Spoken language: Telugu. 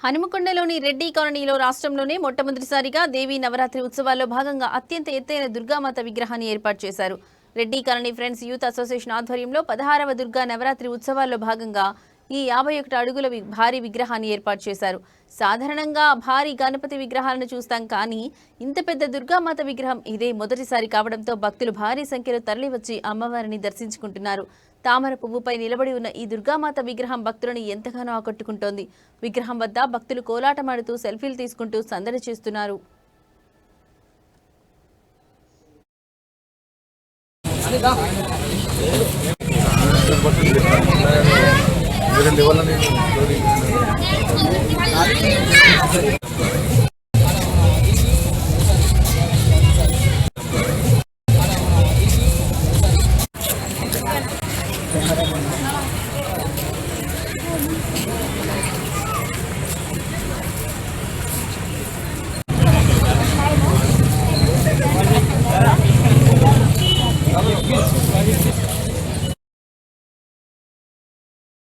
హనుమకొండలోని రెడ్డి కాలనీలో రాష్ట్రంలోనే మొట్టమొదటిసారిగా దేవీ నవరాత్రి ఉత్సవాల్లో భాగంగా అత్యంత ఎత్తైన దుర్గామాత విగ్రహాన్ని ఏర్పాటు చేశారు. Reddy colony friends youth association ఆధ్వర్యంలో 16వ దుర్గా నవరాత్రి ఉత్సవాల్లో భాగంగా ఈ 51 అడుగుల భారీ విగ్రహాన్ని ఏర్పాటు చేశారు. సాధారణంగా భారీ గణపతి విగ్రహాలను చూస్తాం, కానీ ఇంత పెద్ద దుర్గామాత విగ్రహం ఇదే మొదటిసారి కావడంతో భక్తులు భారీ సంఖ్యలో తరలివచ్చి అమ్మవారిని దర్శించుకుంటున్నారు. తామర పువ్వుపై నిలబడి ఉన్న ఈ దుర్గామాత విగ్రహం భక్తులను ఎంతగానో ఆకట్టుకుంటోంది. విగ్రహం వద్ద భక్తులు కోలాటమాడుతూ సెల్ఫీలు తీసుకుంటూ సందడి చేస్తున్నారు. मेरे लेवल